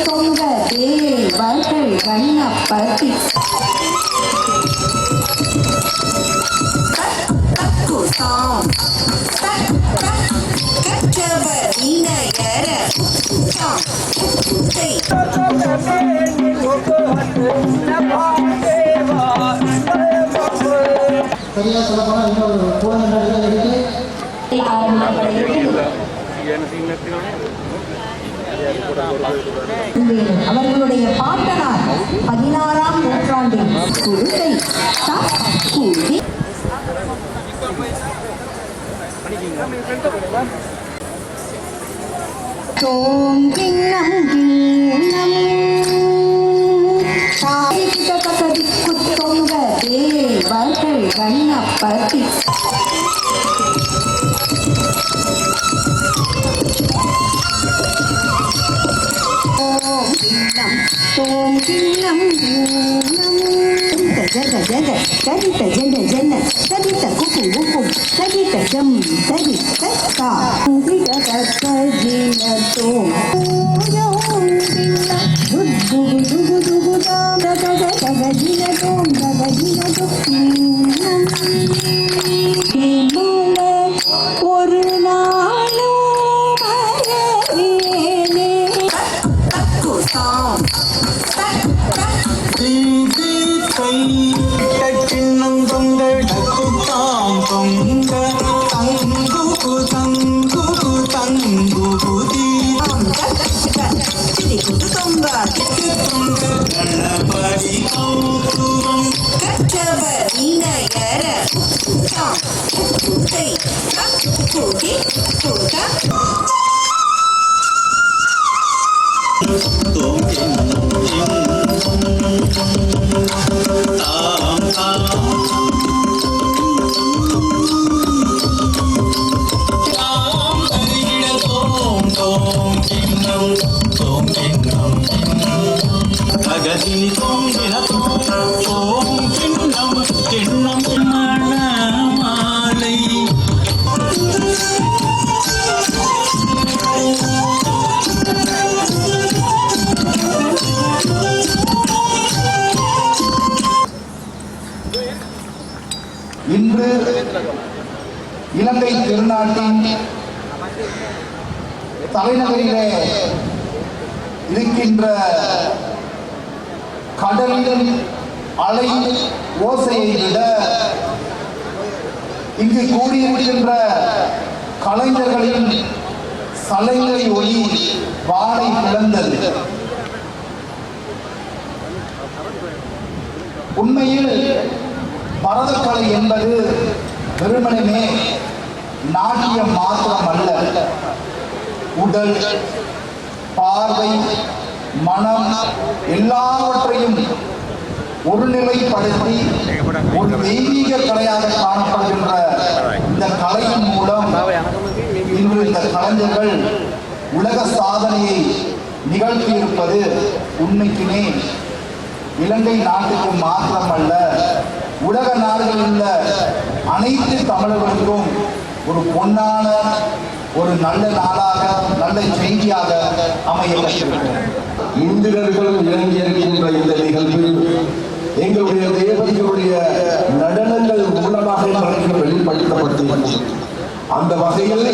தொங்க தேவர்கள் கண்ணப்பதி சரியா சொல்ல போனா இன்னொரு அவர்களுடைய பாட்டனார் 16ஆம் நூற்றாண்டில் குருதை கூடி தொங்க தேவர்கள் கண்ணப்பதி ஓம் கிண்ணம் ஜக ஜக தரித்த ஜன ஜன தரித்த குக்கு குக்கு தரித்த ஜம் தரித்த கா கிட கக்க ஜின தோம் ஓம் கிண்ணம் துகு துகு துகு தாம் தக தக ஜின தோம் தக ஜின தோம் கிமுல ஒரு நாளும் மறவேனே கக்கு சாம் சின்னம் தொங்க டக்குத்தாம் தொங்க தங்கு தங்கு தங்கு தொங்க கணபதி கௌதுரம் கற்றவர் இணையர கூடி கூட்ட மாலை இன்று இலங்கை திருநாட்டின் தலைநகரிலே இருக்கின்ற கடலின் அலை ஓசையை விட இங்கு கூடியிருக்கின்ற கலைஞர்களின் சலைலை ஒளி வானை பிளந்தது. உண்மையில் பரதக்கலை என்பது வெறுமனே நாட்டியம் மாத்திரம் அல்ல. உடல், பார்வை, மனம் எல்லாவற்றையும் ஒருநிலைப்படுத்தி ஒரு தெய்வீக கலையாக காணப்படுகின்ற இந்த கலையின் மூலம் இன்று இந்த கலைஞர்கள் உலக சாதனையை நிகழ்த்தியிருப்பது உண்மைக்குமே இலங்கை நாட்டுக்கு மாத்திரமல்ல, உலக நாடுகளில் உள்ள அனைத்து தமிழர்களுக்கும் ஒரு பொன்னான ஒரு நல்ல நாளாக, நல்ல செய்தியாக அமையப்பட்டிருக்கிறது. இந்திரர்களும் இறங்கியிருக்கின்ற இந்த நிகழ்வில் எங்களுடைய தேவதைகளுடைய நடனங்கள் மூலமாக வெளிப்படுத்தப்பட்டு அந்த வகையில்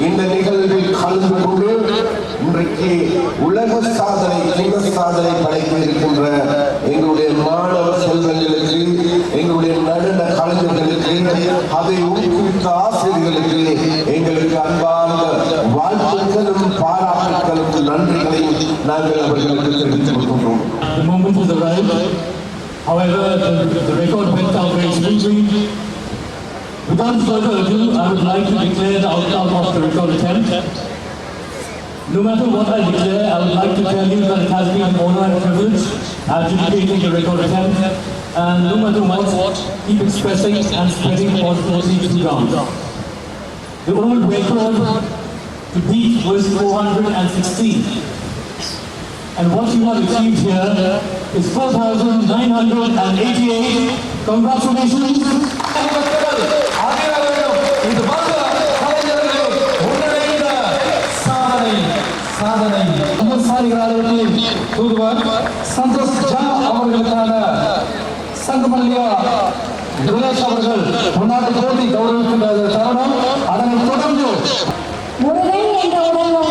இந்த நிகழ்வில் கலந்து கொண்டு இன்றைக்கு உலக சாதனை படைக்க இருக்கின்ற எங்களுடைய மாணவ செல்வங்களுக்கு, எங்களுடைய நடன கலைஞர்களுக்கு, அதை ஊக்குவித்த ஆசிரியர்களுக்கு எங்களுக்கு அன்பான வாழ்த்துக்களும் பாராட்டுகளும் நன்றிகளையும் நாங்கள் அவர்களுக்கு தெரிவித்துக் கொள்கின்றோம். However, the record went out very smoothly. Without further ado, I would like to declare the outcome of the record attempt. No matter what I declare, I would like to tell you that it has been an honor and privilege adjudicating the record attempt, and no matter what, keep expressing and spreading positivity to ground. The old record to beat was 416. And what you have achieved here is 4,988. Congratulations. சாதனை விவசாயிகள் தூதுவர் சந்தோஷ் ஜா அவர்களுக்கான சங்கமல்யா தினேஷ் அவர்கள் முன்னாடி போட்டி கௌரவிக்கின்ற தருணம். அதனைத் தொடர்ந்து முருகன் என்ற உடல்